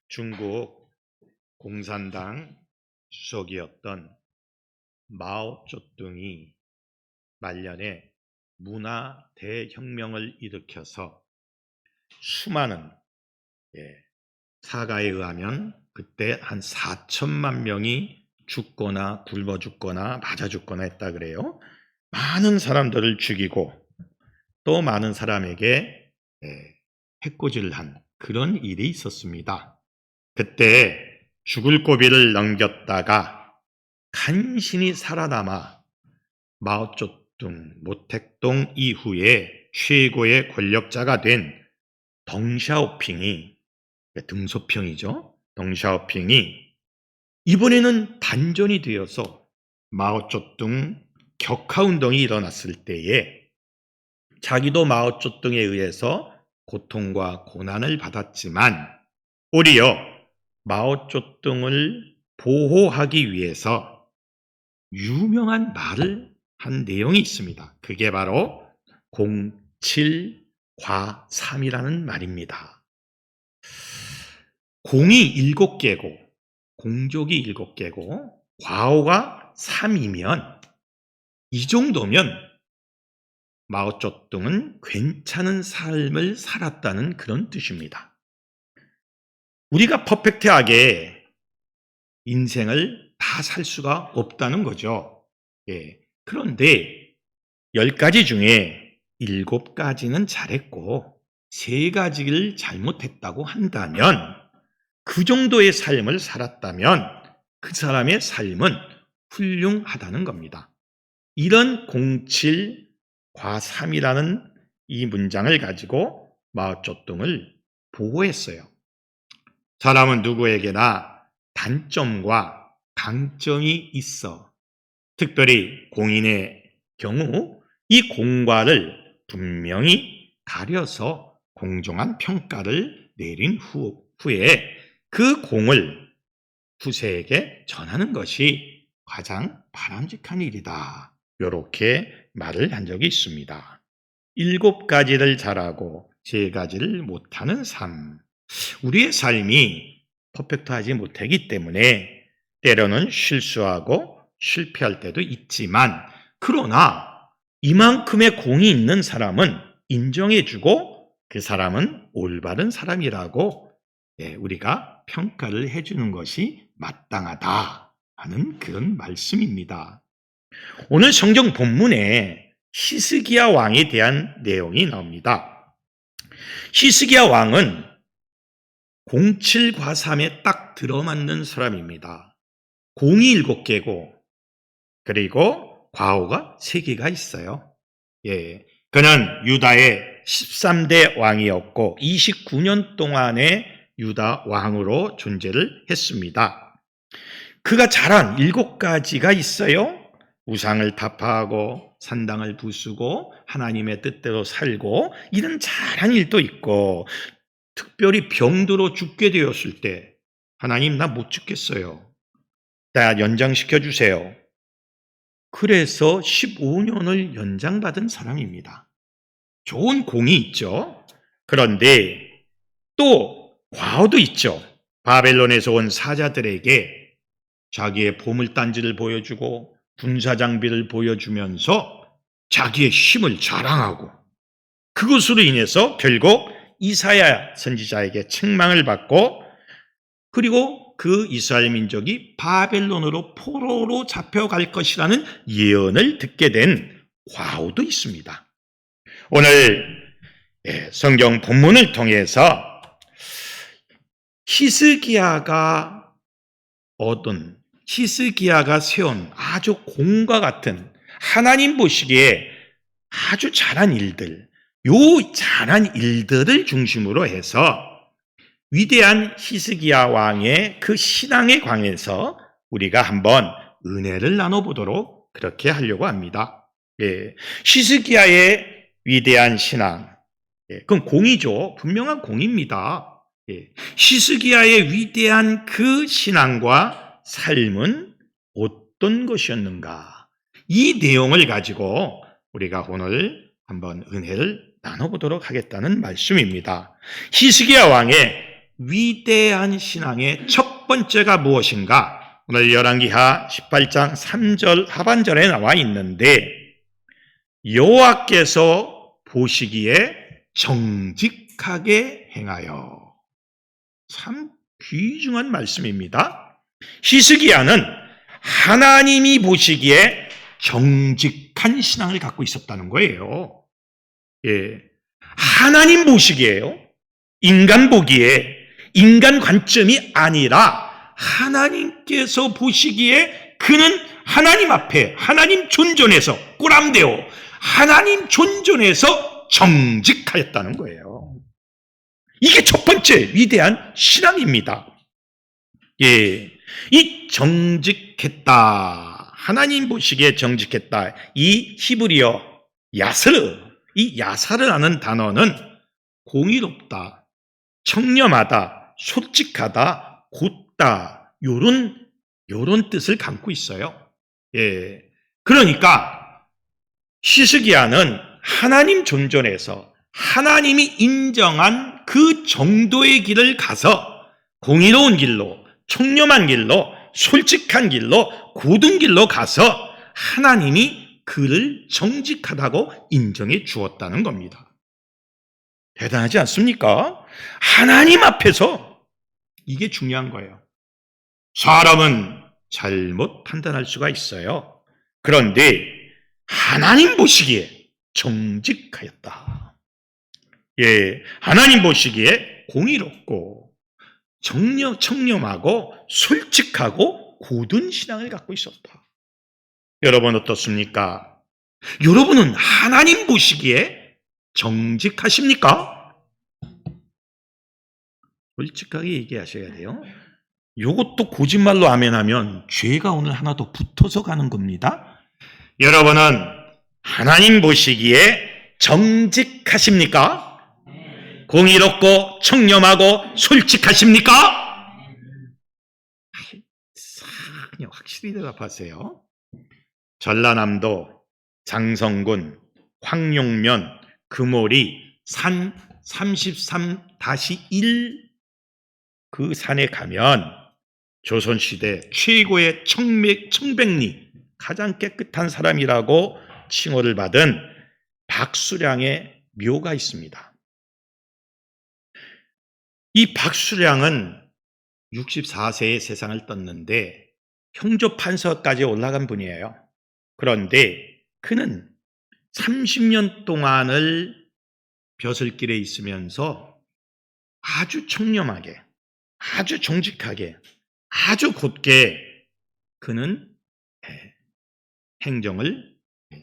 중국 공산당 주석이었던 마오쩌둥이 말년에 문화 대혁명을 일으켜서 수많은 사가에 의하면 그때 한 4천만 명이 죽거나 굶어 죽거나 맞아 죽거나 했다 그래요. 많은 사람들을 죽이고 또 많은 사람에게 해코지를 한 그런 일이 있었습니다. 그때 죽을 고비를 넘겼다가 간신히 살아남아 마오쩌둥, 모택동 이후에 최고의 권력자가 된 덩샤오핑이, 등소평이죠. 덩샤오핑이 이번에는 단전이 되어서 마오쩌둥 격하운동이 일어났을 때에 자기도 마오쩌둥에 의해서 고통과 고난을 받았지만 오히려 마오쩌둥을 보호하기 위해서 유명한 말을 한 내용이 있습니다. 그게 바로 07과3이라는 말입니다. 공이 7개고 공족이 7개고 과오가 3이면 이 정도면 마오쩌둥은 괜찮은 삶을 살았다는 그런 뜻입니다. 우리가 퍼펙트하게 인생을 다 살 수가 없다는 거죠. 그런데 10가지 중에 7가지는 잘했고 3가지를 잘못했다고 한다면 그 정도의 삶을 살았다면 그 사람의 삶은 훌륭하다는 겁니다. 이런 07과3이라는 이 문장을 가지고 마오쩌둥을 보호했어요. 사람은 누구에게나 단점과 강점이 있어. 특별히 공인의 경우 이 공과를 분명히 가려서 공정한 평가를 내린 후에 그 공을 후세에게 전하는 것이 가장 바람직한 일이다. 이렇게 말을 한 적이 있습니다. 7가지를 잘하고 3가지를 못하는 삶. 우리의 삶이 퍼펙트하지 못하기 때문에 때로는 실수하고 실패할 때도 있지만 그러나 이만큼의 공이 있는 사람은 인정해주고 그 사람은 올바른 사람이라고 우리가 평가를 해주는 것이 마땅하다 하는 그런 말씀입니다. 오늘 성경 본문에 히스기야 왕에 대한 내용이 나옵니다. 히스기야 왕은 07과3에 딱 들어맞는 사람입니다. 공이 7개고 그리고 과오가 3개가 있어요. 그는 유다의 13대 왕이었고 29년 동안의 유다 왕으로 존재를 했습니다. 그가 잘한 7가지가 있어요. 우상을 타파하고 산당을 부수고 하나님의 뜻대로 살고 이런 잘한 일도 있고 특별히 병들어 죽게 되었을 때 하나님 나 못 죽겠어요. 나 연장시켜 주세요. 그래서 15년을 연장받은 사람입니다. 좋은 공이 있죠. 그런데 또 과오도 있죠. 바벨론에서 온 사자들에게 자기의 보물단지를 보여주고 군사장비를 보여주면서 자기의 힘을 자랑하고 그것으로 인해서 결국 이사야 선지자에게 책망을 받고 그리고 그 이스라엘 민족이 바벨론으로 포로로 잡혀갈 것이라는 예언을 듣게 된 과오도 있습니다. 오늘 성경 본문을 통해서 히스기야가 세운 아주 공과 같은 하나님 보시기에 아주 잘한 일들, 요 잘한 일들을 중심으로 해서 위대한 히스기야 왕의 그 신앙에 관해서 우리가 한번 은혜를 나눠보도록 그렇게 하려고 합니다. 히스기야의 위대한 신앙, 그건 공이죠. 분명한 공입니다. 히스기야의 위대한 그 신앙과 삶은 어떤 것이었는가? 이 내용을 가지고 우리가 오늘 한번 은혜를 나눠보도록 하겠다는 말씀입니다. 히스기야 왕의 위대한 신앙의 첫 번째가 무엇인가? 오늘 열왕기하 18장 3절 하반절에 나와 있는데, 여호와께서 보시기에 정직하게 행하여. 참 귀중한 말씀입니다. 히스기야는 하나님이 보시기에 정직한 신앙을 갖고 있었다는 거예요. 예, 하나님 보시기에요. 인간 보기에, 인간 관점이 아니라 하나님께서 보시기에 그는 하나님 앞에, 하나님 존전에서 꾸람되어 하나님 존전에서 정직하였다는 거예요. 이게 첫 번째 위대한 신앙입니다. 예, 이 정직했다, 하나님 보시기에 정직했다, 이 히브리어 야스르, 이 야사르라는 단어는 공의롭다, 청렴하다, 솔직하다, 곧다, 요런 뜻을 담고 있어요. 예, 그러니까 히스기야는 하나님 존전에서 하나님이 인정한 그 정도의 길을 가서 공의로운 길로, 청렴한 길로, 솔직한 길로, 곧은 길로 가서 하나님이 그를 정직하다고 인정해 주었다는 겁니다. 대단하지 않습니까? 하나님 앞에서 이게 중요한 거예요. 사람은 잘못 판단할 수가 있어요. 그런데 하나님 보시기에 정직하였다. 예, 하나님 보시기에 공의롭고 청렴하고 솔직하고 곧은 신앙을 갖고 있었다. 여러분 어떻습니까? 여러분은 하나님 보시기에 정직하십니까? 솔직하게 얘기하셔야 돼요. 이것도 거짓말로 아멘하면 죄가 오늘 하나 더 붙어서 가는 겁니다. 여러분은 하나님 보시기에 정직하십니까? 공의롭고 청렴하고 솔직하십니까? 그냥 확실히 대답하세요. 전라남도 장성군 황룡면 금오리 산 33-1 그 산에 가면 조선시대 최고의 청백리, 가장 깨끗한 사람이라고 칭호를 받은 박수량의 묘가 있습니다. 이 박수량은 64세에 세상을 떴는데 형조판서까지 올라간 분이에요. 그런데 그는 30년 동안을 벼슬길에 있으면서 아주 청렴하게, 아주 정직하게, 아주 곧게 그는 행정을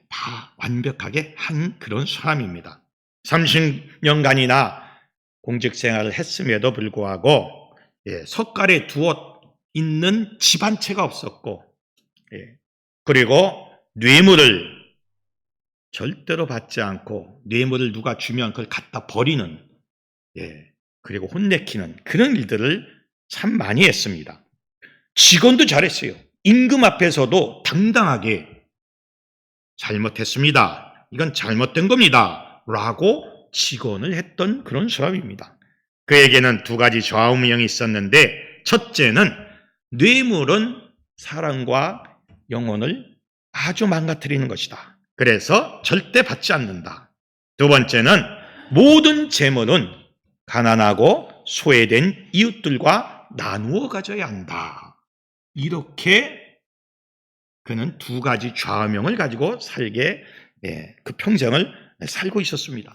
다 완벽하게 한 그런 사람입니다. 30년간이나 공직 생활을 했음에도 불구하고 석가래 두어 있는 집 한 채가 없었고, 그리고 뇌물을 절대로 받지 않고 뇌물을 누가 주면 그걸 갖다 버리는, 그리고 혼내키는 그런 일들을 참 많이 했습니다. 직원도 잘했어요. 임금 앞에서도 당당하게 잘못했습니다, 이건 잘못된 겁니다 라고 직언을 했던 그런 사람입니다. 그에게는 두 가지 좌우명이 있었는데, 첫째는 뇌물은 사람과 영혼을 아주 망가뜨리는 것이다, 그래서 절대 받지 않는다. 두 번째는 모든 재물은 가난하고 소외된 이웃들과 나누어 가져야 한다. 이렇게 그는 두 가지 좌우명을 가지고 살게, 그 평생을 살고 있었습니다.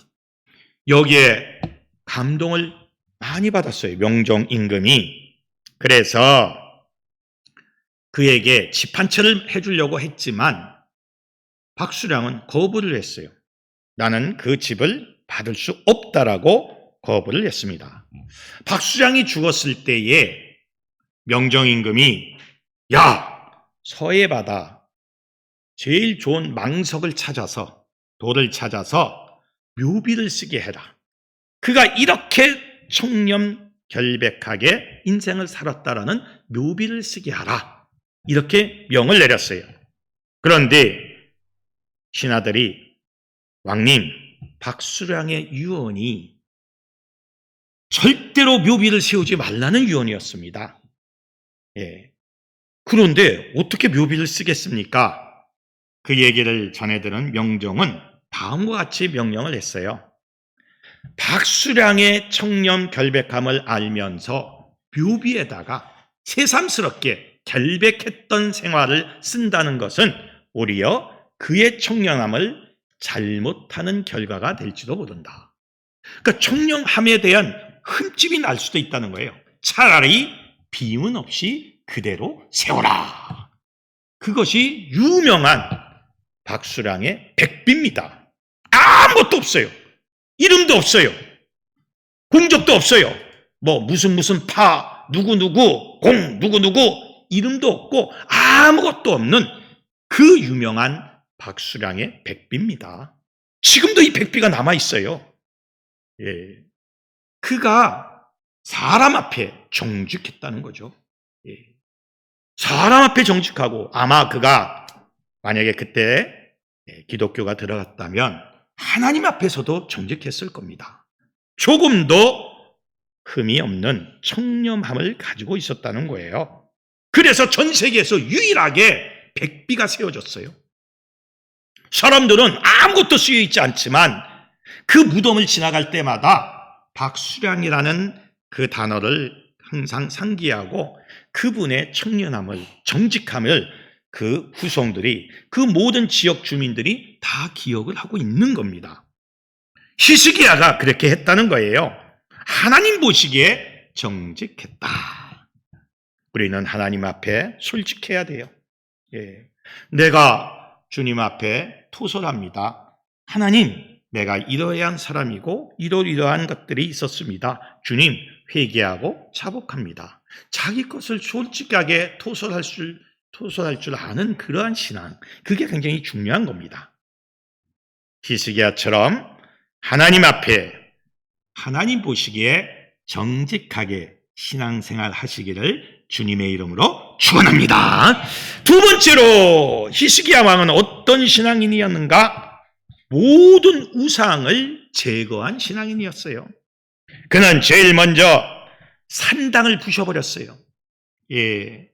여기에 감동을 많이 받았어요, 명종 임금이. 그래서 그에게 집 한 채를 해주려고 했지만 박수량은 거부를 했어요. 나는 그 집을 받을 수 없다라고 거부를 했습니다. 박수량이 죽었을 때에 명종 임금이 서해 바다 제일 좋은 망석을 찾아서, 돌을 찾아서 묘비를 쓰게 해라. 그가 이렇게 청렴 결백하게 인생을 살았다라는 묘비를 쓰게 하라, 이렇게 명을 내렸어요. 그런데 신하들이, 왕님, 박수량의 유언이 절대로 묘비를 세우지 말라는 유언이었습니다. 예. 그런데 어떻게 묘비를 쓰겠습니까? 그 얘기를 전해들은 명종은 다음과 같이 명령을 했어요. 박수량의 청렴 결백함을 알면서 묘비에다가 새삼스럽게 결백했던 생활을 쓴다는 것은 오히려 그의 청렴함을 잘못하는 결과가 될지도 모른다. 그러니까 청렴함에 대한 흠집이 날 수도 있다는 거예요. 차라리 비문 없이 그대로 세워라. 그것이 유명한 박수량의 백비입니다. 아무것도 없어요. 이름도 없어요. 공적도 없어요. 뭐 무슨 파 누구누구 공 누구누구 이름도 없고 아무것도 없는 그 유명한 박수량의 백비입니다. 지금도 이 백비가 남아있어요. 예. 그가 사람 앞에 정직했다는 거죠. 예. 사람 앞에 정직하고 아마 그가 만약에 그때 기독교가 들어갔다면 하나님 앞에서도 정직했을 겁니다. 조금도 흠이 없는 청렴함을 가지고 있었다는 거예요. 그래서 전 세계에서 유일하게 백비가 세워졌어요. 사람들은 아무것도 쓰여있지 않지만 그 무덤을 지나갈 때마다 박수량이라는 그 단어를 항상 상기하고 그분의 청렴함을, 정직함을 그 후손들이, 그 모든 지역 주민들이 다 기억을 하고 있는 겁니다. 히스기야가 그렇게 했다는 거예요. 하나님 보시기에 정직했다. 우리는 하나님 앞에 솔직해야 돼요. 예. 내가 주님 앞에 토설합니다. 하나님, 내가 이러한 사람이고 이러한 것들이 있었습니다. 주님, 회개하고 자복합니다. 자기 것을 솔직하게 토설할 줄 아는 그러한 신앙, 그게 굉장히 중요한 겁니다. 히스기야처럼 하나님 앞에 하나님 보시기에 정직하게 신앙생활 하시기를 주님의 이름으로 축원합니다. 두 번째로 히스기야 왕은 어떤 신앙인이었는가? 모든 우상을 제거한 신앙인이었어요. 그는 제일 먼저 산당을 부셔버렸어요. 예,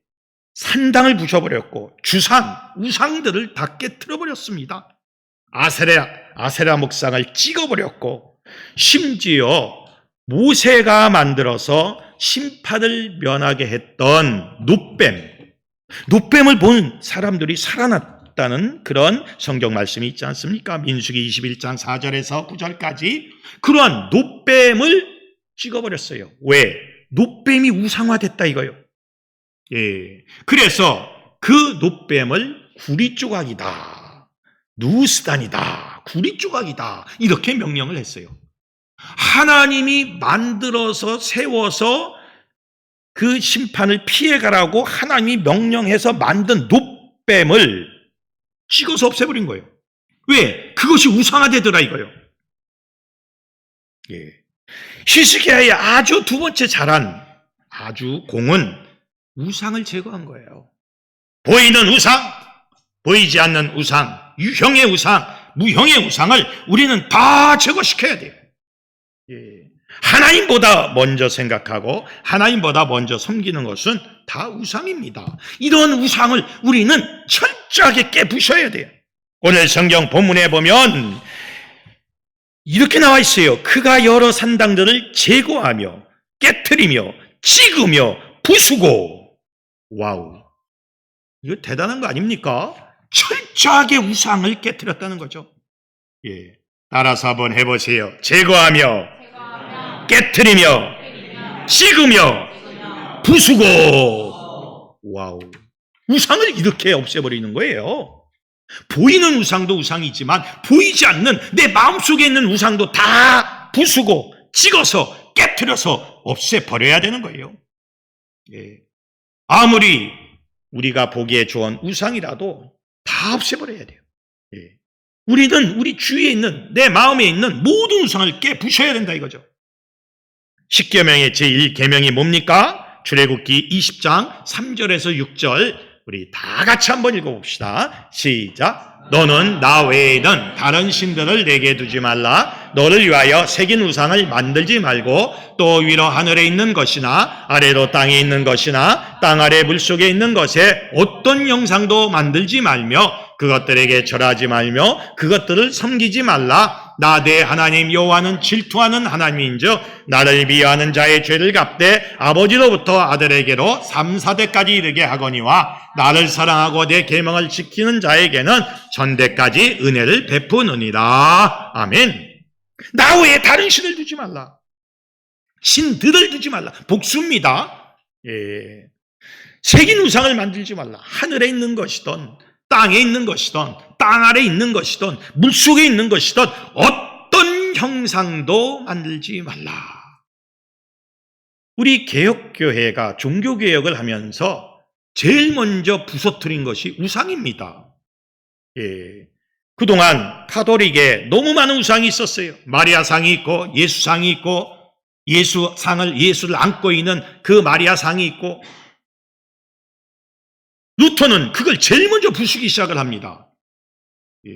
산당을 부셔버렸고 우상들을 다 깨트려버렸습니다. 아세라 목상을 찍어버렸고 심지어 모세가 만들어서 심판을 면하게 했던 노뱀을 본 사람들이 살아났다는 그런 성경 말씀이 있지 않습니까? 민수기 21장 4절에서 9절까지 그러한 노뱀을 찍어버렸어요. 왜? 노뱀이 우상화됐다 이거예요. 예. 그래서 그 노뱀을 구리조각이다, 누스단이다, 구리조각이다 이렇게 명령을 했어요. 하나님이 만들어서 세워서 그 심판을 피해가라고 하나님이 명령해서 만든 노뱀을 찍어서 없애버린 거예요. 왜? 그것이 우상화되더라 이거예요. 예. 히스기야의 아주 두 번째 잘한 공은 우상을 제거한 거예요. 보이는 우상, 보이지 않는 우상, 유형의 우상, 무형의 우상을 우리는 다 제거시켜야 돼요. 예. 하나님보다 먼저 생각하고 하나님보다 먼저 섬기는 것은 다 우상입니다. 이런 우상을 우리는 철저하게 깨부셔야 돼요. 오늘 성경 본문에 보면 이렇게 나와 있어요. 그가 여러 산당들을 제거하며 깨트리며 찍으며 부수고. 와우, 이거 대단한 거 아닙니까? 철저하게 우상을 깨트렸다는 거죠. 예. 따라서 한번 해보세요. 제거하며 깨트리며 찍으며 부수고. 와우, 우상을 이렇게 없애버리는 거예요. 보이는 우상도 우상이지만 보이지 않는 내 마음속에 있는 우상도 다 부수고 찍어서 깨트려서 없애버려야 되는 거예요. 예. 아무리 우리가 보기에 좋은 우상이라도 다 없애버려야 돼요. 예. 우리는 우리 주위에 있는 내 마음에 있는 모든 우상을 깨부셔야 된다 이거죠. 10계명의 제1계명이 뭡니까? 출애굽기 20장 3절에서 6절 우리 다 같이 한번 읽어봅시다. 시작. 너는 나 외에는 다른 신들을 내게 두지 말라. 너를 위하여 새긴 우상을 만들지 말고 또 위로 하늘에 있는 것이나 아래로 땅에 있는 것이나 땅 아래 물속에 있는 것에 어떤 형상도 만들지 말며 그것들에게 절하지 말며 그것들을 섬기지 말라. 나 내 하나님 여호와는 질투하는 하나님인즉 나를 미워하는 자의 죄를 갚되 아버지로부터 아들에게로 3, 4대까지 이르게 하거니와 나를 사랑하고 내 계명을 지키는 자에게는 전대까지 은혜를 베푸느니라. 아멘. 나 외에 다른 신을 두지 말라. 신들을 두지 말라. 복수입니다. 예. 새긴 우상을 만들지 말라. 하늘에 있는 것이든 땅에 있는 것이든 땅 아래 있는 것이든 물속에 있는 것이든 어떤 형상도 만들지 말라. 우리 개혁교회가 종교개혁을 하면서 제일 먼저 부서뜨린 것이 우상입니다. 예. 그동안 카톨릭에 너무 많은 우상이 있었어요. 마리아상이 있고 예수상이 있고 예수를 안고 있는 그 마리아상이 있고 루터는 그걸 제일 먼저 부수기 시작을 합니다. 예.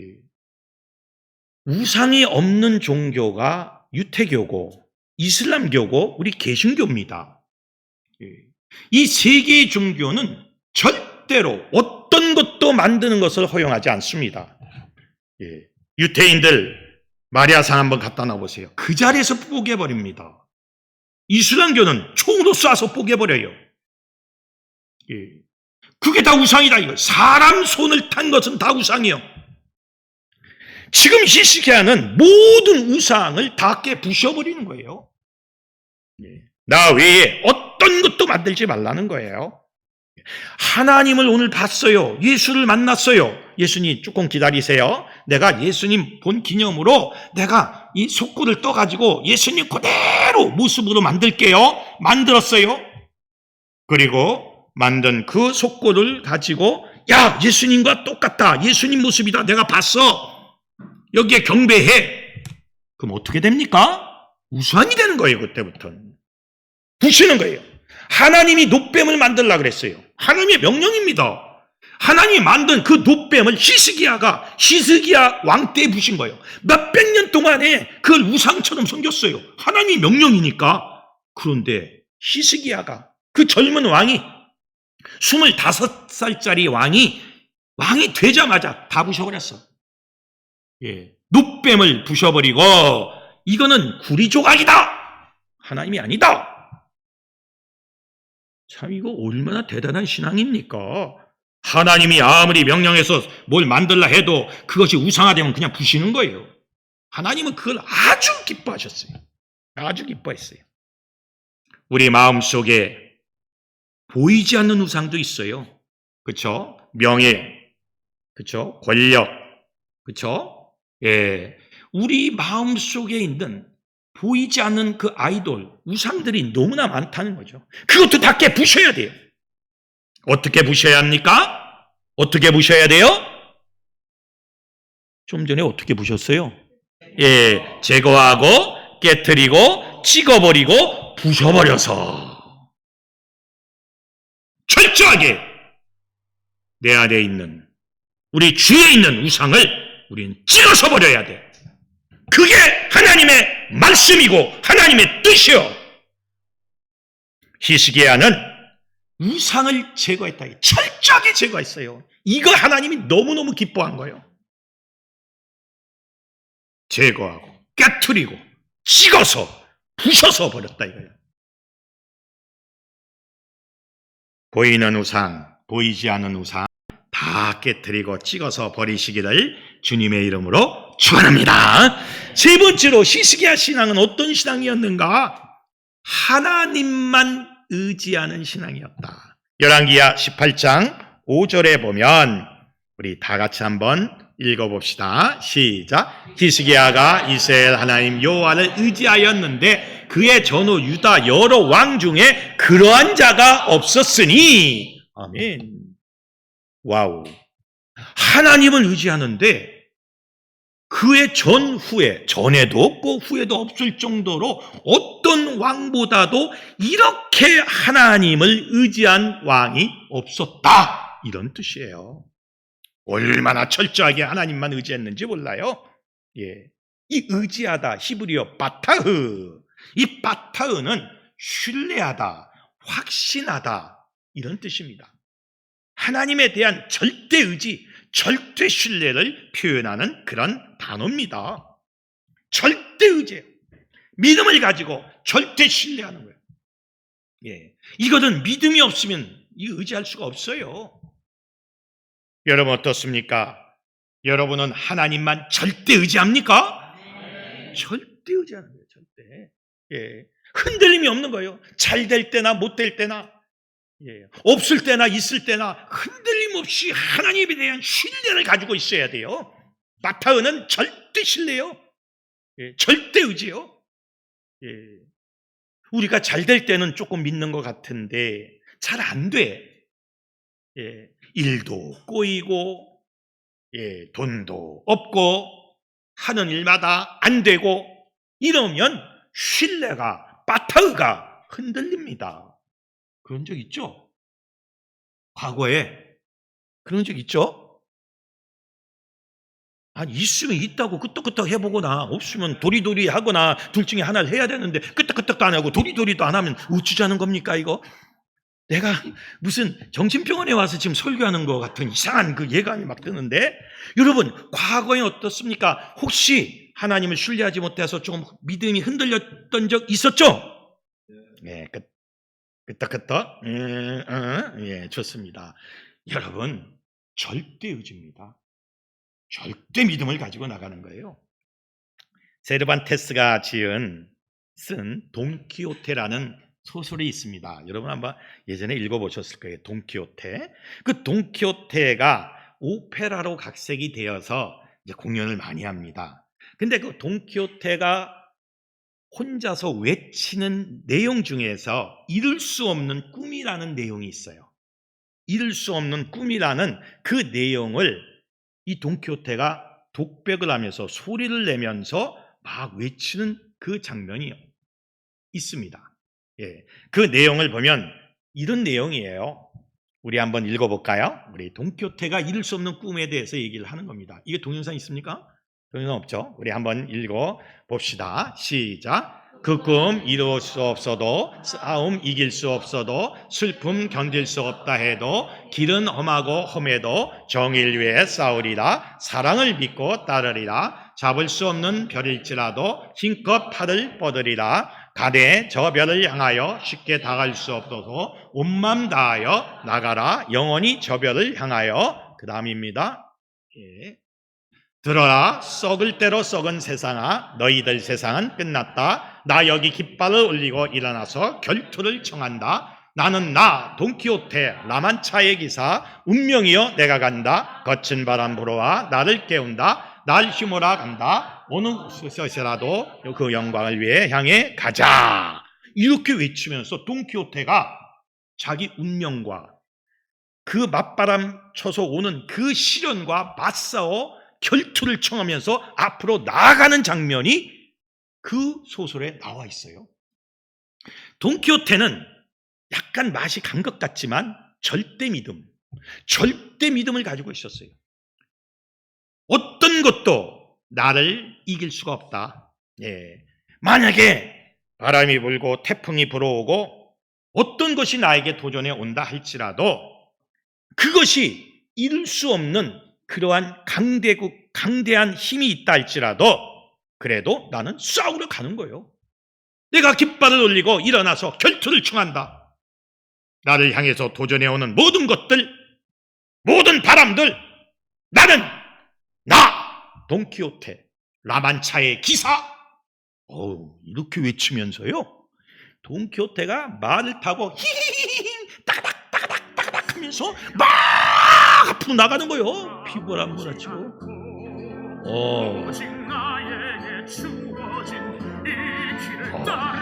우상이 없는 종교가 유태교고 이슬람교고 우리 개신교입니다. 예. 이 세 개의 종교는 절대로 어떤 것도 만드는 것을 허용하지 않습니다. 예. 유태인들 마리아상 한번 갖다 놔보세요. 그 자리에서 뽀개버립니다. 이슬람교는 총으로 쏴서 뽀개버려요. 예. 그게 다 우상이다 이거. 사람 손을 탄 것은 다 우상이요. 지금 히스기야는 모든 우상을 다 깨부셔버리는 거예요. 나 외에 어떤 것도 만들지 말라는 거예요. 하나님을 오늘 봤어요. 예수를 만났어요. 예수님 조금 기다리세요. 내가 예수님 본 기념으로 내가 이 속구를 떠가지고 예수님 그대로 모습으로 만들게요. 만들었어요. 그리고 만든 그 속고를 가지고 야 예수님과 똑같다. 예수님 모습이다. 내가 봤어. 여기에 경배해. 그럼 어떻게 됩니까? 우상이 되는 거예요. 그때부터는. 부시는 거예요. 하나님이 놋뱀을 만들려고 그랬어요. 하나님의 명령입니다. 하나님이 만든 그 놋뱀을 히스기야 왕 때 부신 거예요. 몇백 년 동안에 그걸 우상처럼 섬겼어요. 하나님의 명령이니까. 그런데 히스기야가 그 젊은 왕이 25살짜리 왕이 되자마자 다 부셔버렸어. 예. 놋뱀을 부셔버리고 이거는 구리조각이다. 하나님이 아니다. 참 이거 얼마나 대단한 신앙입니까? 하나님이 아무리 명령해서 뭘 만들라 해도 그것이 우상화되면 그냥 부시는 거예요. 하나님은 그걸 아주 기뻐하셨어요. 아주 기뻐했어요. 우리 마음속에 보이지 않는 우상도 있어요. 그렇죠? 명예, 그렇죠? 권력, 그렇죠? 예, 우리 마음 속에 있는 보이지 않는 그 아이돌, 우상들이 너무나 많다는 거죠. 그것도 다 깨부셔야 돼요. 어떻게 부셔야 합니까? 어떻게 부셔야 돼요? 좀 전에 어떻게 부셨어요? 예, 제거하고 깨트리고 찍어버리고 부셔버려서 철저하게 내 안에 있는 우리 주위에 있는 우상을 우리는 찢어서 버려야 돼. 그게 하나님의 말씀이고 하나님의 뜻이요. 히스기야는 우상을 제거했다. 철저하게 제거했어요. 이거 하나님이 너무너무 기뻐한 거예요. 제거하고 깨트리고 찍어서 부셔서 버렸다 이거예요. 보이는 우상, 보이지 않는 우상 다 깨트리고 찍어서 버리시기를 주님의 이름으로 축원합니다. 세 번째로 히스기야 신앙은 어떤 신앙이었는가? 하나님만 의지하는 신앙이었다. 열왕기야 18장 5절에 보면 우리 다 같이 한번 읽어봅시다. 시작. 히스기야가 이스라엘 하나님 여호와를 의지하였는데 그의 전후 유다 여러 왕 중에 그러한 자가 없었으니. 아멘. 와우. 하나님을 의지하는데 그의 전에도 없고 후에도 없을 정도로 어떤 왕보다도 이렇게 하나님을 의지한 왕이 없었다. 이런 뜻이에요. 얼마나 철저하게 하나님만 의지했는지 몰라요. 예. 이 의지하다 히브리어 바타흐. 이 바타흐는 신뢰하다, 확신하다 이런 뜻입니다. 하나님에 대한 절대 의지, 절대 신뢰를 표현하는 그런 단어입니다. 절대 의지예요. 믿음을 가지고 절대 신뢰하는 거예요. 예. 이거는 믿음이 없으면 이 의지할 수가 없어요. 여러분 어떻습니까? 여러분은 하나님만 절대 의지합니까? 네. 절대 의지하는 거예요. 절대. 예. 흔들림이 없는 거예요. 잘 될 때나 못 될 때나, 예. 없을 때나 있을 때나 흔들림 없이 하나님에 대한 신뢰를 가지고 있어야 돼요. 마타흐는 절대 신뢰요. 예. 절대 의지요. 예. 우리가 잘 될 때는 조금 믿는 것 같은데 잘 안 돼. 예. 일도 꼬이고, 예. 돈도 없고, 하는 일마다 안 되고, 이러면 신뢰가, 바타흐가 흔들립니다. 그런 적 있죠? 과거에 그런 적 있죠? 아니, 있으면 있다고 끄떡끄떡 해보거나, 없으면 도리도리 하거나, 둘 중에 하나를 해야 되는데, 끄떡끄떡도 안 하고, 도리도리도 안 하면 어쩌자는 겁니까, 이거? 내가 무슨 정신병원에 와서 지금 설교하는 것 같은 이상한 그 예감이 막 드는데, 여러분, 과거에 어떻습니까? 혹시 하나님을 신뢰하지 못해서 좀 믿음이 흔들렸던 적 있었죠? 예, 끄떡끄떡. 예, 좋습니다. 여러분, 절대 의지입니다. 절대 믿음을 가지고 나가는 거예요. 세르반테스가 쓴 돈키호테라는 소설이 있습니다. 여러분 한번 예전에 읽어보셨을 거예요. 돈키호테. 그 돈키호테가 오페라로 각색이 되어서 이제 공연을 많이 합니다. 근데 그 돈키호테가 혼자서 외치는 내용 중에서 이룰 수 없는 꿈이라는 내용이 있어요. 이룰 수 없는 꿈이라는 그 내용을 이 돈키호테가 독백을 하면서 소리를 내면서 막 외치는 그 장면이 있습니다. 예, 그 내용을 보면 이런 내용이에요. 우리 한번 읽어볼까요? 우리 돈키호테가 이룰 수 없는 꿈에 대해서 얘기를 하는 겁니다. 이게 동영상 있습니까? 동영상 없죠? 우리 한번 읽어봅시다. 시작. 그 꿈 이룰 수 없어도, 싸움 이길 수 없어도, 슬픔 견딜 수 없다 해도, 길은 험하고 험해도 정의를 위해 싸우리라. 사랑을 믿고 따르리라. 잡을 수 없는 별일지라도 힘껏 팔을 뻗으리라. 가대 저 별을 향하여 쉽게 다가갈 수 없어서 온 맘 다하여 나가라. 영원히 저 별을 향하여. 그 다음입니다. 예. 들어라 썩을 대로 썩은 세상아, 너희들 세상은 끝났다. 나 여기 깃발을 올리고 일어나서 결투를 청한다. 나는 나 돈키호테 라만차의 기사, 운명이여 내가 간다. 거친 바람 불어와 나를 깨운다. 날 휘몰아 간다. 어느 곳에서라도 그 영광을 위해 향해 가자. 이렇게 외치면서 돈키호테가 자기 운명과 그 맞바람 쳐서 오는 그 시련과 맞싸워 결투를 청하면서 앞으로 나아가는 장면이 그 소설에 나와 있어요. 돈키호테는 약간 맛이 간 것 같지만 절대 믿음을 가지고 있었어요. 어떤 것도 나를 이길 수가 없다. 예. 만약에 바람이 불고 태풍이 불어오고 어떤 것이 나에게 도전해 온다 할지라도 그것이 이룰 수 없는 그러한 강대한 힘이 있다 할지라도 그래도 나는 싸우러 가는 거예요. 내가 깃발을 올리고 일어나서 결투를 청한다. 나를 향해서 도전해오는 모든 것들, 모든 바람들, 나는 나 돈키호테 라만차의 기사. 이렇게 외치면서요, 돈키호테가 말을 타고 히히히히 따닥따닥따닥 하면서 막 앞으로 나가는 거예요. 피부를 안 몰아치고.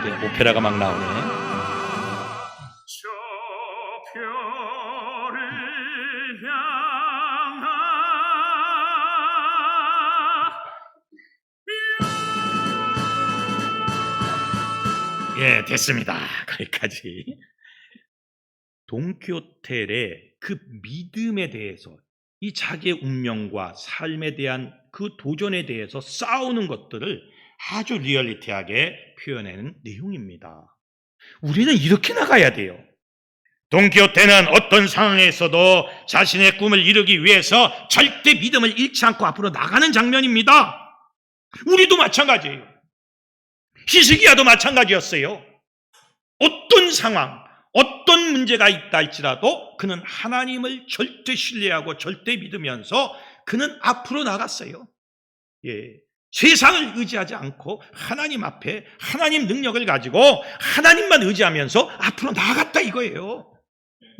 이게 오페라가 막 나오네. 저 별을 향하. 예, 됐습니다. 거기까지. 돈키호테의 그 믿음에 대해서 이 자기의 운명과 삶에 대한 그 도전에 대해서 싸우는 것들을 아주 리얼리티하게 표현하는 내용입니다. 우리는 이렇게 나가야 돼요. 돈키호테는 어떤 상황에서도 자신의 꿈을 이루기 위해서 절대 믿음을 잃지 않고 앞으로 나가는 장면입니다. 우리도 마찬가지예요. 히스기야도 마찬가지였어요. 어떤 상황, 어떤 문제가 있다 할지라도 그는 하나님을 절대 신뢰하고 절대 믿으면서 그는 앞으로 나갔어요. 세상을 의지하지 않고 하나님 앞에 하나님 능력을 가지고 하나님만 의지하면서 앞으로 나갔다 이거예요.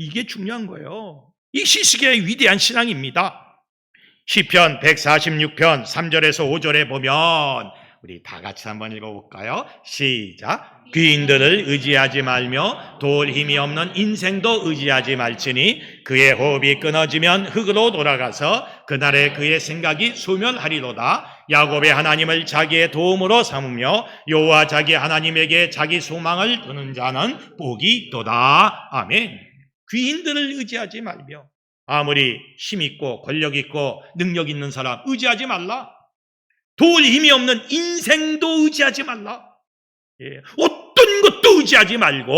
이게 중요한 거예요. 이 히스기야의 위대한 신앙입니다. 시편 146편 3절에서 5절에 보면 우리 다 같이 한번 읽어볼까요? 시작. 귀인들을 의지하지 말며 도울 힘이 없는 인생도 의지하지 말지니 그의 호흡이 끊어지면 흙으로 돌아가서 그날에 그의 생각이 소멸하리로다. 야곱의 하나님을 자기의 도움으로 삼으며 여호와 자기 하나님에게 자기 소망을 두는 자는 복이 있도다. 아멘. 귀인들을 의지하지 말며 아무리 힘 있고 권력 있고 능력 있는 사람 의지하지 말라. 도울 힘이 없는 인생도 의지하지 말라. 어떤 것도 의지하지 말고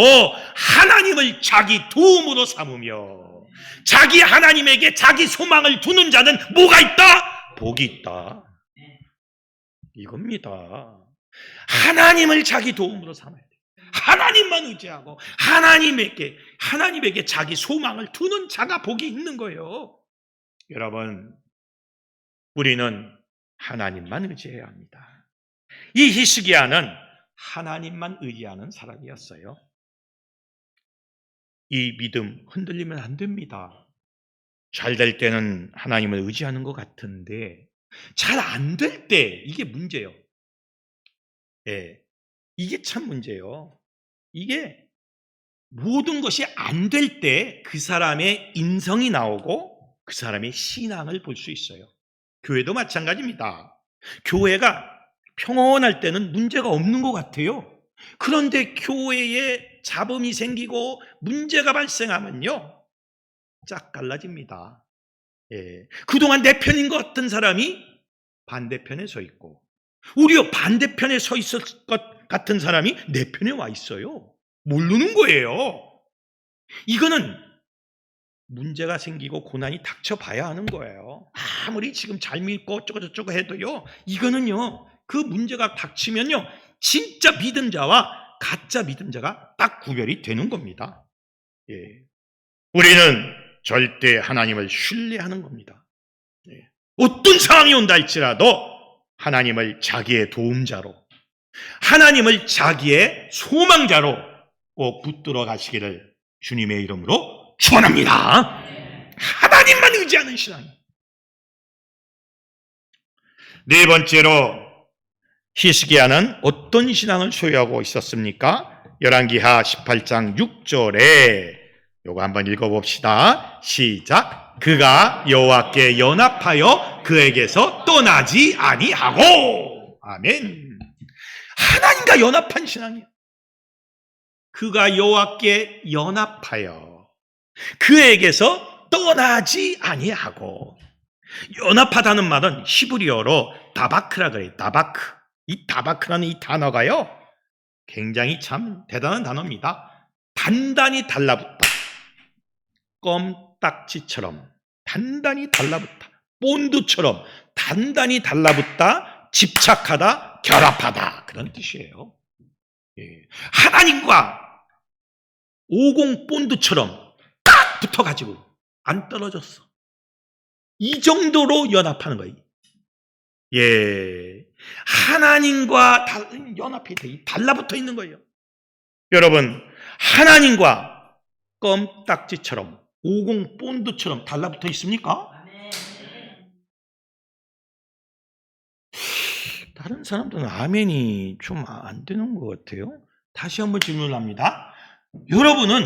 하나님을 자기 도움으로 삼으며 자기 하나님에게 자기 소망을 두는 자는 뭐가 있다? 복이 있다. 이겁니다. 하나님을 자기 도움으로 삼아야 돼. 하나님만 의지하고 하나님에게 자기 소망을 두는 자가 복이 있는 거예요. 여러분, 우리는 하나님만 의지해야 합니다. 이 히스기야는 하나님만 의지하는 사람이었어요. 이 믿음 흔들리면 안 됩니다. 잘 될 때는 하나님을 의지하는 것 같은데 잘 안 될 때 이게 문제예요. 이게 참 문제예요. 이게 모든 것이 안 될 때 그 사람의 인성이 나오고 그 사람의 신앙을 볼 수 있어요. 교회도 마찬가지입니다. 교회가 평온할 때는 문제가 없는 것 같아요. 그런데 교회에 잡음이 생기고 문제가 발생하면요, 짝 갈라집니다. 그동안 내 편인 것 같은 사람이 반대편에 서 있고, 오히려 반대편에 서 있을 것 같은 사람이 내 편에 와 있어요. 모르는 거예요. 이거는 문제가 생기고 고난이 닥쳐봐야 하는 거예요. 아무리 지금 잘 믿고 어쩌고저쩌고 해도요, 이거는요, 그 문제가 닥치면요, 진짜 믿음자와 가짜 믿음자가 딱 구별이 되는 겁니다. 우리는 절대 하나님을 신뢰하는 겁니다. 어떤 상황이 온다 할지라도 하나님을 자기의 도움자로, 하나님을 자기의 소망자로 꼭 붙들어 가시기를 주님의 이름으로 축원합니다. 하나님만 의지하는 신앙. 네 번째로 히스기야는 어떤 신앙을 소유하고 있었습니까? 열왕기하 18장 6절에 요거 한번 읽어봅시다. 시작. 그가 여호와께 연합하여 그에게서 떠나지 아니하고. 아멘. 하나님과 연합한 신앙이에요. 그가 여호와께 연합하여 그에게서 떠나지 아니하고. 연합하다는 말은 히브리어로 다바크라 그래요. 다바크. 이 다바크라는 이 단어가요, 굉장히 참 대단한 단어입니다. 단단히 달라붙다. 껌딱지처럼 단단히 달라붙다. 본드처럼 단단히 달라붙다. 집착하다. 결합하다. 그런 뜻이에요. 하나님과 오공 본드처럼 딱 붙어가지고 안 떨어졌어. 이 정도로 연합하는 거예요. 하나님과 연합이 돼, 달라붙어 있는 거예요. 여러분, 하나님과 껌딱지처럼 오공 본드처럼 달라붙어 있습니까? 다른 사람들은 아멘이 좀 안 되는 것 같아요. 다시 한번 질문을 합니다. 여러분은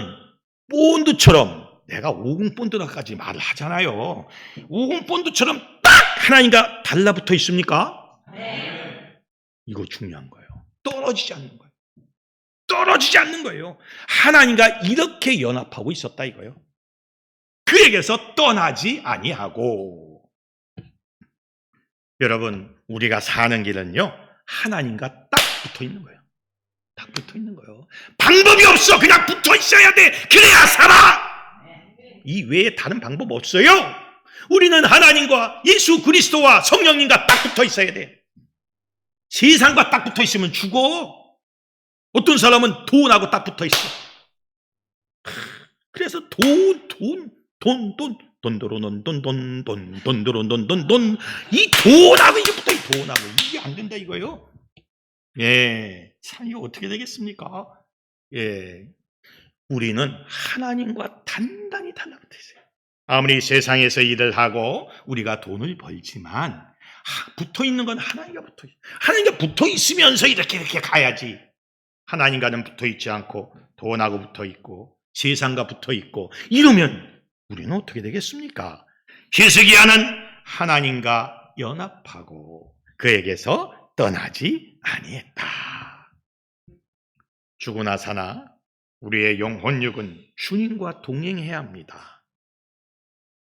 본드처럼, 내가 오공 본드라까지 말을 하잖아요. 오공 본드처럼 딱 하나님과 달라붙어 있습니까? 네. 이거 중요한 거예요. 떨어지지 않는 거예요. 떨어지지 않는 거예요. 하나님과 이렇게 연합하고 있었다 이거예요. 그에게서 떠나지 아니하고. 여러분, 우리가 사는 길은요, 하나님과 딱 붙어 있는 거예요. 딱 붙어 있는 거예요. 방법이 없어. 그냥 붙어 있어야 돼. 그래야 살아. 이 외에 다른 방법 없어요. 우리는 하나님과 예수 그리스도와 성령님과 딱 붙어 있어야 돼. 세상과 딱 붙어 있으면 죽어. 어떤 사람은 돈하고 딱 붙어 있어. 그래서 돈도론돈돈돈돈돈돈돈돈돈돈돈 이 돈하고 이게 붙어 있어. 돈하고 이게 안 된다 이거예요. 예, 참 이거 어떻게 되겠습니까? 예, 우리는 하나님과 단단히 달라붙어 있어요. 아무리 세상에서 일을 하고 우리가 돈을 벌지만 붙어 있는 건 하나님과 붙어 있어요. 하나님과 붙어 있으면서 이렇게 가야지. 하나님과는 붙어 있지 않고 돈하고 붙어 있고 세상과 붙어 있고 이러면 우리는 어떻게 되겠습니까? 히스기야는 하나님과 연합하고 그에게서 떠나지 아니했다. 죽으나 사나 우리의 영혼육은 주님과 동행해야 합니다.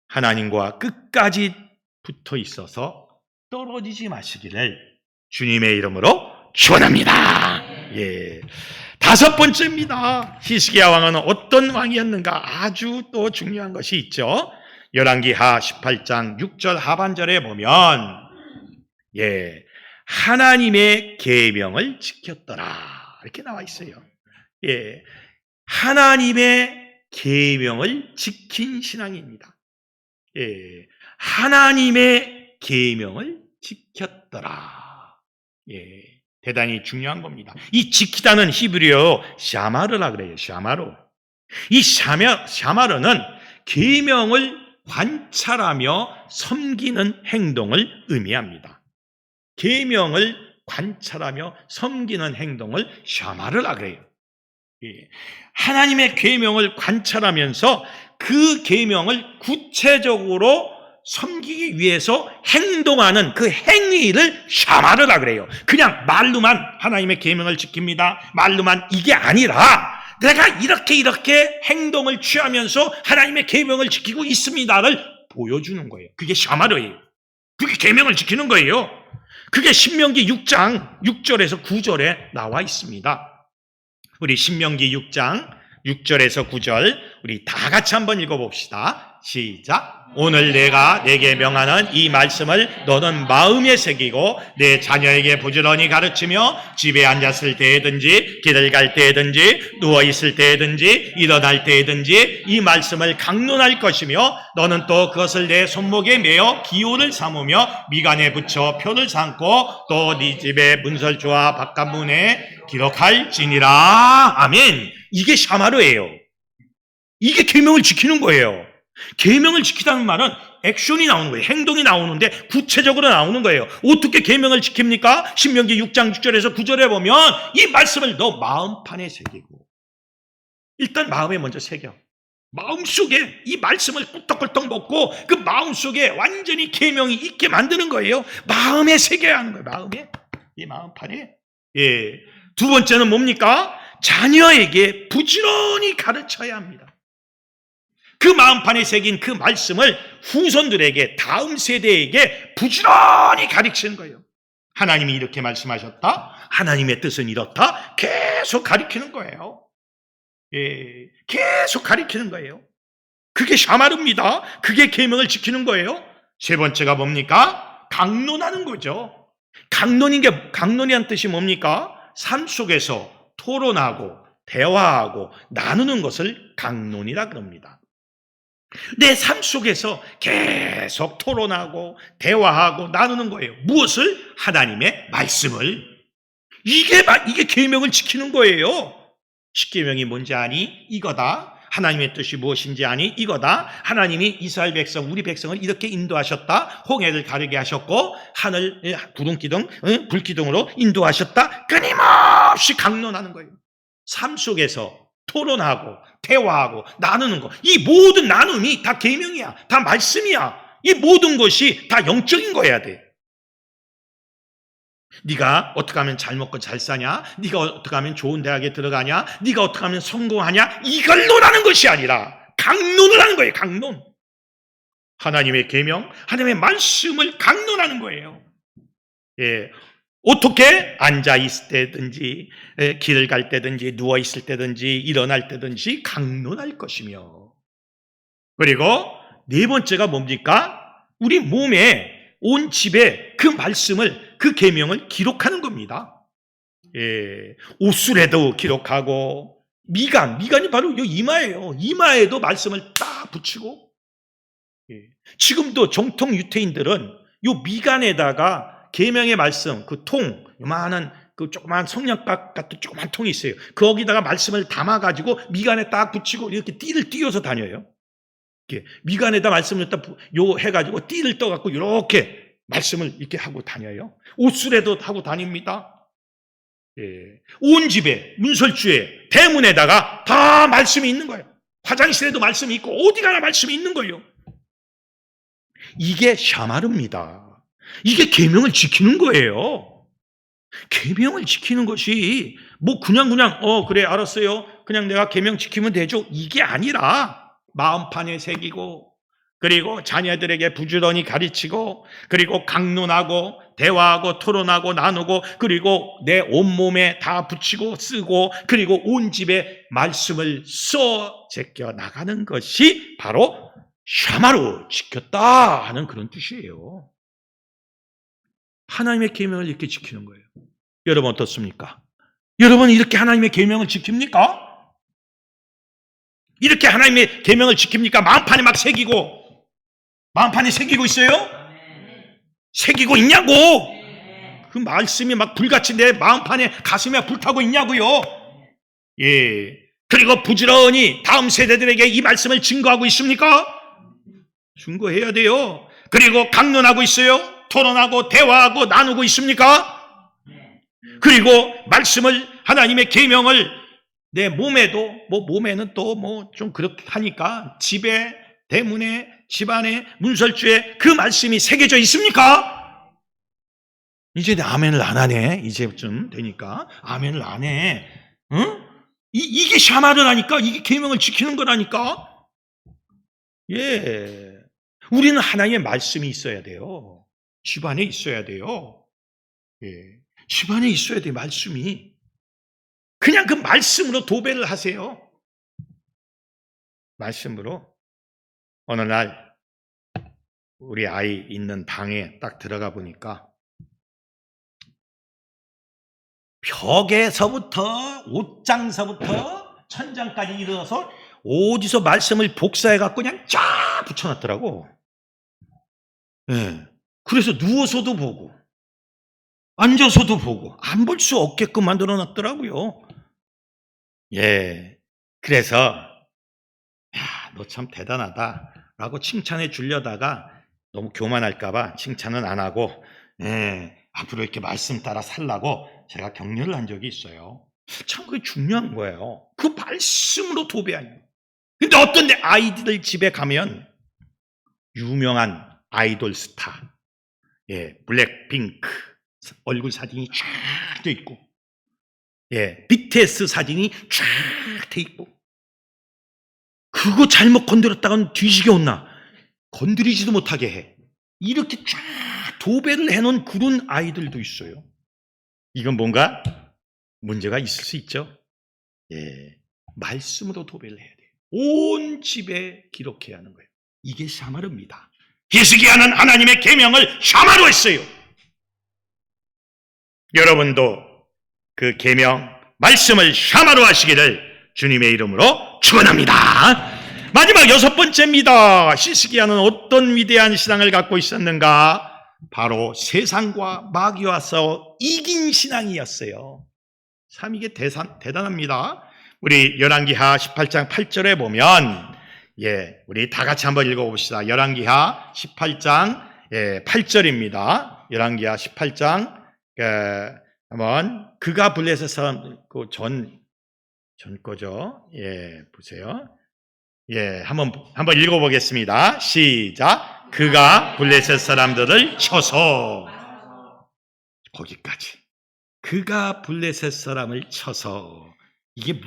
하나님과 끝까지 붙어 있어서 떨어지지 마시기를 주님의 이름으로 축원합니다. 예. 다섯 번째입니다. 히스기야 왕은 어떤 왕이었는가? 아주 또 중요한 것이 있죠. 열왕기하 18장 6절 하반절에 보면 예, 하나님의 계명을 지켰더라 이렇게 나와 있어요. 예, 하나님의 계명을 지킨 신앙입니다. 예, 하나님의 계명을 지켰더라. 예, 대단히 중요한 겁니다. 이 지키다는 히브리어 샤마르라 그래요. 샤마르. 이 샤마르는 계명을 관찰하며 섬기는 행동을 의미합니다. 계명을 관찰하며 섬기는 행동을 샤마르라 그래요. 예. 하나님의 계명을 관찰하면서 그 계명을 구체적으로 섬기기 위해서 행동하는 그 행위를 샤마르라 그래요. 그냥 말로만 하나님의 계명을 지킵니다. 말로만 이게 아니라 내가 이렇게 행동을 취하면서 하나님의 계명을 지키고 있습니다를 보여주는 거예요. 그게 샤마르예요. 그게 계명을 지키는 거예요. 그게 신명기 6장 6절에서 9절에 나와 있습니다. 우리 신명기 6장 6절에서 9절 우리 다 같이 한번 읽어봅시다. 시작. 오늘 내가 내게 명하는 이 말씀을 너는 마음에 새기고 내 자녀에게 부지런히 가르치며 집에 앉았을 때에든지 길을 갈 때에든지 누워있을 때에든지 일어날 때에든지 이 말씀을 강론할 것이며 너는 또 그것을 내 손목에 매어 기호를 삼으며 미간에 붙여 표를 삼고 또 네 집의 문설주와 바깥문에 기록할지니라. 아멘. 이게 샤마르예요. 이게 계명을 지키는 거예요. 계명을 지키다는 말은 액션이 나오는 거예요. 행동이 나오는데 구체적으로 나오는 거예요. 어떻게 계명을 지킵니까? 신명기 6장 6절에서 9절에 보면 이 말씀을 너 마음판에 새기고 일단 마음에 먼저 새겨. 마음속에 이 말씀을 꿀떡꿀떡 먹고 그 마음속에 완전히 계명이 있게 만드는 거예요. 마음에 새겨야 하는 거예요. 마음에. 이 마음판에. 예. 두 번째는 뭡니까? 자녀에게 부지런히 가르쳐야 합니다. 그 마음판에 새긴 그 말씀을 후손들에게 다음 세대에게 부지런히 가르치는 거예요. 하나님이 이렇게 말씀하셨다. 하나님의 뜻은 이렇다. 계속 가르치는 거예요. 예, 계속 가르치는 거예요. 그게 샤마르입니다. 그게 계명을 지키는 거예요. 세 번째가 뭡니까? 강론하는 거죠. 강론이란 뜻이 뭡니까? 삶 속에서 토론하고 대화하고 나누는 것을 강론이라 그럽니다. 내 삶 속에서 계속 토론하고 대화하고 나누는 거예요. 무엇을? 하나님의 말씀을. 이게 계명을 지키는 거예요. 십계명이 뭔지 아니? 이거다. 하나님의 뜻이 무엇인지 아니? 이거다. 하나님이 이스라엘 백성, 우리 백성을 이렇게 인도하셨다. 홍해를 가르게 하셨고 하늘 구름기둥, 불기둥으로 인도하셨다. 끊임없이 강론하는 거예요. 삶 속에서 토론하고 대화하고 나누는 거. 이 모든 나눔이 다 계명이야. 다 말씀이야. 이 모든 것이 다 영적인 거여야 돼. 네가 어떻게 하면 잘 먹고 잘 사냐? 네가 어떻게 하면 좋은 대학에 들어가냐? 네가 어떻게 하면 성공하냐? 이걸 논하는 것이 아니라 강론을 하는 거예요. 강론. 하나님의 계명, 하나님의 말씀을 강론하는 거예요. 예. 어떻게? 앉아 있을 때든지, 길을 갈 때든지, 누워 있을 때든지, 일어날 때든지 강론할 것이며, 그리고 네 번째가 뭡니까? 우리 몸에, 온 집에 그 말씀을, 그 계명을 기록하는 겁니다. 예. 옷술에도 기록하고, 미간이 바로 이 이마예요. 이마에도 말씀을 딱 붙이고, 예. 지금도 정통 유태인들은 이 미간에다가 계명의 말씀, 그 통, 요만한 그 조그만 성냥갑 같은 조그만 통이 있어요. 거기다가 말씀을 담아가지고 미간에 딱 붙이고 이렇게 띠를 띄워서 다녀요. 이렇게 미간에다 말씀을 딱 해가지고 띠를 떠갖고 이렇게 말씀을 이렇게 하고 다녀요. 옷술에도 하고 다닙니다. 예. 온 집에, 문설주에, 대문에다가 다 말씀이 있는 거예요. 화장실에도 말씀이 있고 어디 가나 말씀이 있는 거예요. 이게 샤마르입니다. 이게 계명을 지키는 거예요. 계명을 지키는 것이 뭐 그냥 그래 알았어요. 그냥 내가 계명 지키면 되죠. 이게 아니라 마음판에 새기고, 그리고 자녀들에게 부지런히 가르치고, 그리고 강론하고 대화하고 토론하고 나누고, 그리고 내 온몸에 다 붙이고 쓰고, 그리고 온 집에 말씀을 써 제껴 나가는 것이 바로 샤마르, 지켰다 하는 그런 뜻이에요. 하나님의 계명을 이렇게 지키는 거예요. 여러분 어떻습니까? 여러분 이렇게 하나님의 계명을 지킵니까? 이렇게 하나님의 계명을 지킵니까? 마음판에 막 새기고, 마음판에 새기고 있어요? 새기고 있냐고? 그 말씀이 막 불같이 내 마음판에, 가슴에 불타고 있냐고요? 예. 그리고 부지런히 다음 세대들에게 이 말씀을 증거하고 있습니까? 증거해야 돼요. 그리고 강론하고 있어요? 토론하고 대화하고 나누고 있습니까? 그리고 말씀을, 하나님의 계명을 내 몸에도, 뭐 몸에는 또 뭐 좀 그렇게 하니까 집에, 대문에, 집안에, 문설주에 그 말씀이 새겨져 있습니까? 이제 아멘을 안 하네. 이제쯤 되니까 아멘을 안 해. 응? 이게 샤마르라니까. 이게 계명을 지키는 거라니까. 예. 우리는 하나님의 말씀이 있어야 돼요. 집안에 있어야 돼요. 예. 집안에 있어야 돼요, 말씀이. 그냥 그 말씀으로 도배를 하세요. 말씀으로. 어느 날 우리 아이 있는 방에 딱 들어가 보니까 벽에서부터 옷장서부터 천장까지 이르러서 어디서 말씀을 복사해갖고 그냥 쫙 붙여놨더라고. 예. 그래서 누워서도 보고, 앉아서도 보고, 안 볼 수 없게끔 만들어 놨더라고요. 예. 그래서, 야, 너 참 대단하다. 라고 칭찬해 주려다가 너무 교만할까봐 칭찬은 안 하고, 예, 앞으로 이렇게 말씀 따라 살라고 제가 격려를 한 적이 있어요. 참 그게 중요한 거예요. 그 말씀으로 도배하는 거예요. 근데 어떤 데 아이들 집에 가면 유명한 아이돌 스타, 예, 블랙핑크 얼굴 사진이 쫙 돼 있고, 예, BTS 사진이 쫙 돼 있고, 그거 잘못 건드렸다가는 뒤지게 혼나. 건드리지도 못하게 해. 이렇게 쫙 도배를 해놓은 그런 아이들도 있어요. 이건 뭔가 문제가 있을 수 있죠. 예, 말씀으로 도배를 해야 돼요. 온 집에 기록해야 하는 거예요. 이게 샤마르입니다. 히스기야는 하나님의 계명을 샤마르 했어요. 여러분도 그 계명, 말씀을 샤마르 하시기를 주님의 이름으로 축원합니다. 마지막 6번째입니다. 히스기야는 어떤 위대한 신앙을 갖고 있었는가? 바로 세상과 마귀와 싸워 이긴 신앙이었어요. 참 이게 대단합니다. 우리 열왕기하 18장 8절에 보면, 예, 우리 다 같이 한번 읽어봅시다. 열왕기하 18장 8절입니다. 열왕기하 18장 한번, 그가 블레셋 사람 그 전 거죠. 예, 보세요. 예, 한번 읽어보겠습니다. 시작. 그가 블레셋 사람들을 쳐서, 거기까지. 그가 블레셋 사람을 쳐서 이게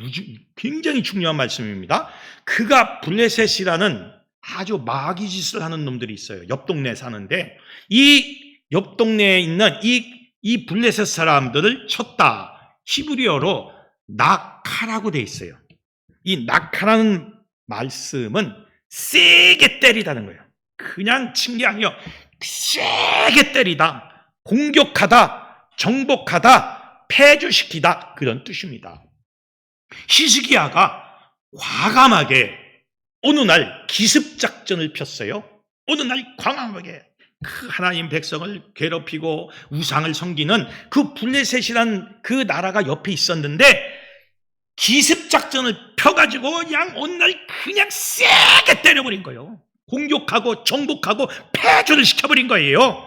굉장히 중요한 말씀입니다. 그가 블레셋이라는 아주 마귀 짓을 하는 놈들이 있어요. 옆 동네에 사는데 이 옆 동네에 있는 이 블레셋 사람들을 쳤다. 히브리어로 낙하라고 돼 있어요. 이 낙하라는 말씀은 세게 때리다는 거예요. 그냥 친 게 아니에요. 세게 때리다, 공격하다, 정복하다, 폐주시키다, 그런 뜻입니다. 히스기야가 과감하게 어느 날 기습작전을 폈어요. 어느 날 과감하게 그 하나님 백성을 괴롭히고 우상을 섬기는 그 블레셋이란 그 나라가 옆에 있었는데 기습작전을 펴가지고 그냥 어느 날 그냥 세게 때려버린 거예요. 공격하고 정복하고 폐주를 시켜버린 거예요.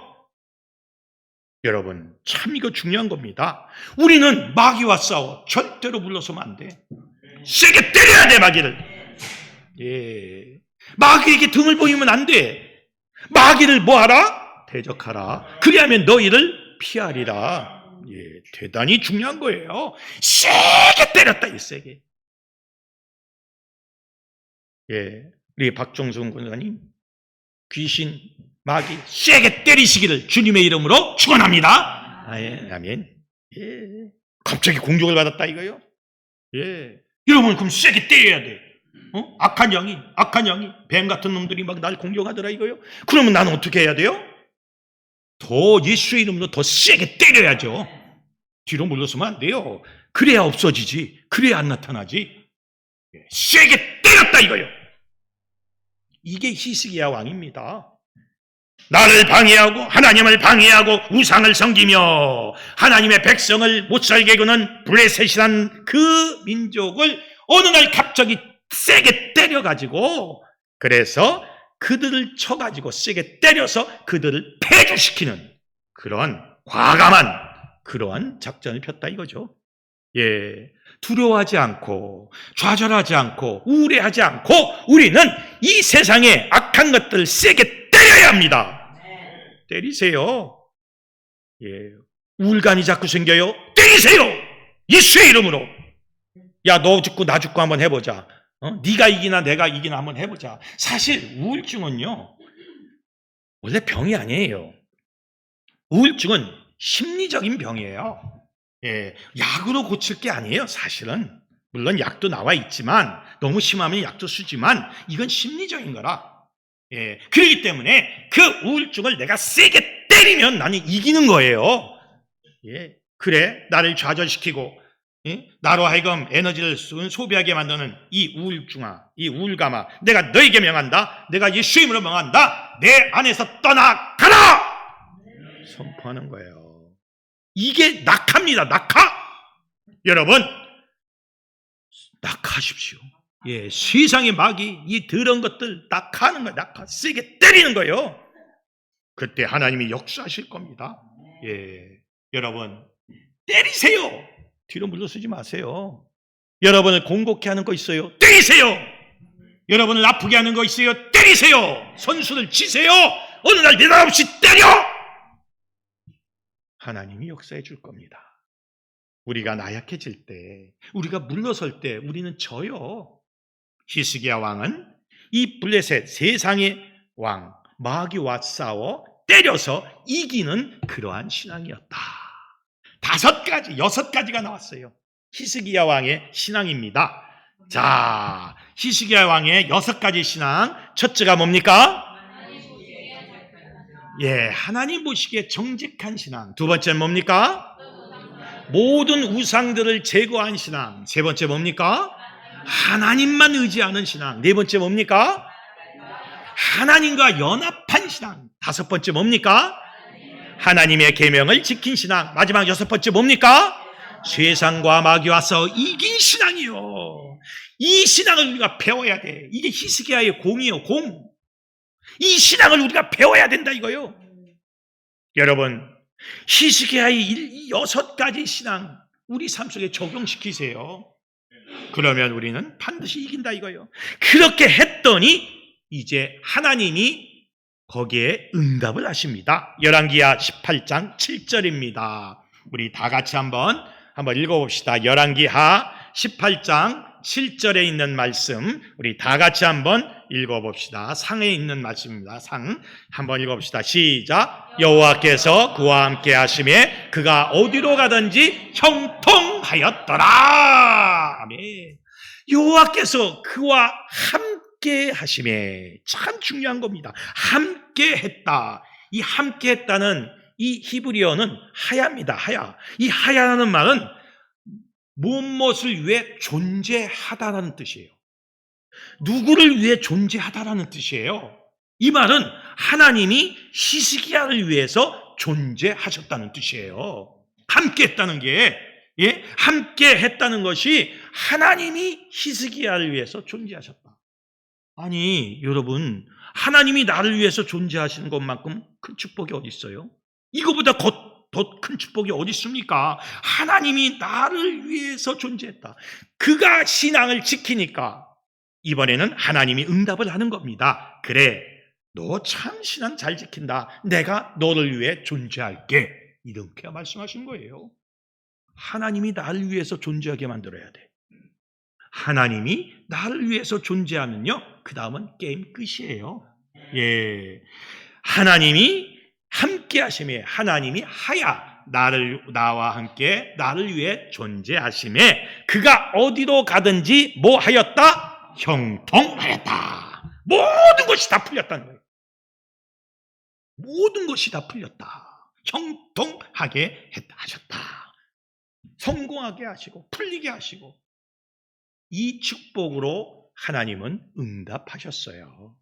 여러분, 참 이거 중요한 겁니다. 우리는 마귀와 싸워 절대로 물러서면 안 돼. 세게 때려야 돼, 마귀를. 예, 마귀에게 등을 보이면 안 돼. 마귀를 뭐하라? 대적하라. 그리하면 너희를 피하리라. 예, 대단히 중요한 거예요. 세게 때렸다, 이 세게. 예, 우리 박종순 군사님, 귀신, 마귀 세게 때리시기를 주님의 이름으로 축원합니다. 아멘. 예, 갑자기 공격을 받았다 이거요. 예, 여러분 그럼 세게 때려야 돼. 악한 영이 뱀 같은 놈들이 막 날 공격하더라 이거요. 그러면 나는 어떻게 해야 돼요? 더 예수의 이름으로 더 세게 때려야죠. 뒤로 물러서면 안 돼요. 그래야 없어지지. 그래야 안 나타나지. 세게 때렸다 이거요. 이게 히스기야 왕입니다. 나를 방해하고 하나님을 방해하고 우상을 섬기며 하나님의 백성을 못 살게 구는 블레셋이란 그 민족을 어느 날 갑자기 세게 때려가지고 그래서 그들을 쳐가지고 세게 때려서 그들을 폐주시키는 그런 과감한 그러한 작전을 폈다 이거죠. 예, 두려워하지 않고 좌절하지 않고 우울해하지 않고 우리는 이 세상의 악한 것들을 세게 때려야 합니다. 때리세요. 예, 우울감이 자꾸 생겨요. 때리세요. 예수의 이름으로. 야, 너 죽고 나 죽고 한번 해보자. 네가 이기나 내가 이기나 한번 해보자. 사실 우울증은요, 원래 병이 아니에요. 우울증은 심리적인 병이에요. 예, 약으로 고칠 게 아니에요, 사실은. 물론 약도 나와 있지만, 너무 심하면 약도 쓰지만, 이건 심리적인 거라. 예, 그렇기 때문에 그 우울증을 내가 세게 때리면 나는 이기는 거예요. 예, 그래, 나를 좌절시키고, 예? 나로 하여금 에너지를 소비하게 만드는 이 우울증아, 이 우울감아, 내가 너에게 명한다. 내가 예수의 이름으로 명한다. 내 안에서 떠나가라! 선포하는 거예요. 이게 낙하입니다. 낙하. 여러분, 낙하십시오. 예, 세상의 마귀, 이 더러운 것들 낙하하는 거예요. 낙하, 세게 때리는 거예요. 그때 하나님이 역사하실 겁니다. 예, 여러분 때리세요. 뒤로 물러서지 마세요. 여러분을 공격해 하는 거 있어요? 때리세요. 여러분을 아프게 하는 거 있어요? 때리세요. 선수를 치세요. 어느 날 느닷없이 때려. 하나님이 역사해 줄 겁니다. 우리가 나약해질 때, 우리가 물러설 때 우리는 져요. 히스기야 왕은 이 블레셋 세상의 왕 마귀와 싸워 때려서 이기는 그러한 신앙이었다. 5가지, 6가지가 나왔어요. 히스기야 왕의 신앙입니다. 자, 히스기야 왕의 6가지 신앙. 첫째가 뭡니까? 예, 하나님 보시기에 정직한 신앙. 두 번째는 뭡니까? 모든 우상들을 제거한 신앙. 세 번째 뭡니까? 하나님만 의지하는 신앙. 네 번째 뭡니까? 하나님과 연합한 신앙. 5번째 뭡니까? 하나님의 계명을 지킨 신앙. 마지막 6번째 뭡니까? 세상과 마귀와 싸워 이긴 신앙이요. 이 신앙을 우리가 배워야 돼. 이게 히스기야의 공이에요. 공. 이 신앙을 우리가 배워야 된다 이거요. 여러분, 히스기야의 6가지 신앙 우리 삶 속에 적용시키세요. 그러면 우리는 반드시 이긴다 이거요. 그렇게 했더니 이제 하나님이 거기에 응답을 하십니다. 열왕기하 18장 7절입니다. 우리 다 같이 한번 읽어봅시다. 열왕기하 18장 7절에 있는 말씀 우리 다 같이 한번 읽어봅시다. 상에 있는 말씀입니다. 상 한번 읽어봅시다. 시작. 여호와께서 그와 함께 하심에 그가 어디로 가든지 형통하였더라. 아멘. 여호와께서 그와 함께 하심에 참 중요한 겁니다. 함께 했다. 이 함께 했다는 이 히브리어는 하야입니다. 하야. 이 하야라는 말은 무엇을 위해 존재하다라는 뜻이에요. 누구를 위해 존재하다라는 뜻이에요. 이 말은 하나님이 히스기야를 위해서 존재하셨다는 뜻이에요. 함께 했다는 게, 함께 했다는 것이 하나님이 히스기야를 위해서 존재하셨다. 아니, 여러분, 하나님이 나를 위해서 존재하시는 것만큼 큰 축복이 어디 있어요? 이거보다 더 큰 축복이 어디 있습니까? 하나님이 나를 위해서 존재했다. 그가 신앙을 지키니까 이번에는 하나님이 응답을 하는 겁니다. 그래, 너 참 신앙 잘 지킨다. 내가 너를 위해 존재할게. 이렇게 말씀하신 거예요. 하나님이 나를 위해서 존재하게 만들어야 돼. 하나님이 나를 위해서 존재하면요, 그 다음은 게임 끝이에요. 하나님이 함께 하심에, 하나님이 하야, 나와 함께 나를 위해 존재하심에 그가 어디로 가든지 뭐 하였다? 형통하였다. 모든 것이 다 풀렸다는 거예요. 모든 것이 다 풀렸다. 형통하게 하셨다. 성공하게 하시고 풀리게 하시고, 이 축복으로 하나님은 응답하셨어요.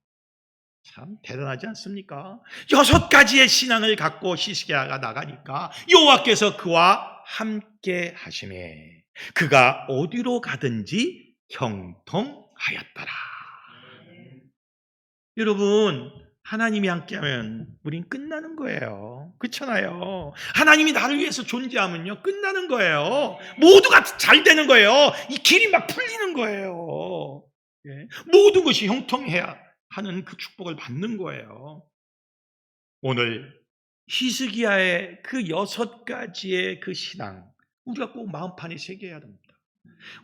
참 대단하지 않습니까? 6가지의 신앙을 갖고 히스기야가 나가니까 여호와께서 그와 함께 하심에 그가 어디로 가든지 형통하였더라. 여러분, 하나님이 함께하면 우린 끝나는 거예요. 그렇잖아요. 하나님이 나를 위해서 존재하면요, 끝나는 거예요. 모두가 잘 되는 거예요. 이 길이 막 풀리는 거예요. 모든 것이 형통해야 하는 그 축복을 받는 거예요. 오늘 히스기야의 그 6가지의 그 신앙, 우리가 꼭 마음판에 새겨야 됩니다.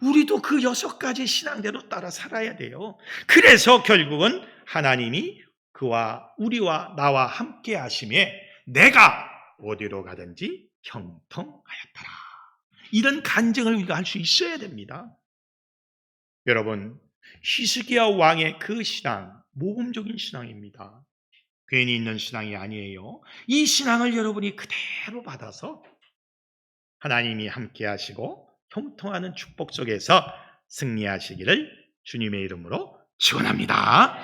우리도 그 6가지 신앙대로 따라 살아야 돼요. 그래서 결국은 하나님이 우리와 나와 함께 하심에 내가 어디로 가든지 형통하였더라. 이런 간증을 우리가 할 수 있어야 됩니다. 여러분, 히스기야 왕의 그 신앙, 모범적인 신앙입니다. 괜히 있는 신앙이 아니에요. 이 신앙을 여러분이 그대로 받아서 하나님이 함께 하시고 형통하는 축복 속에서 승리하시기를 주님의 이름으로 축원합니다.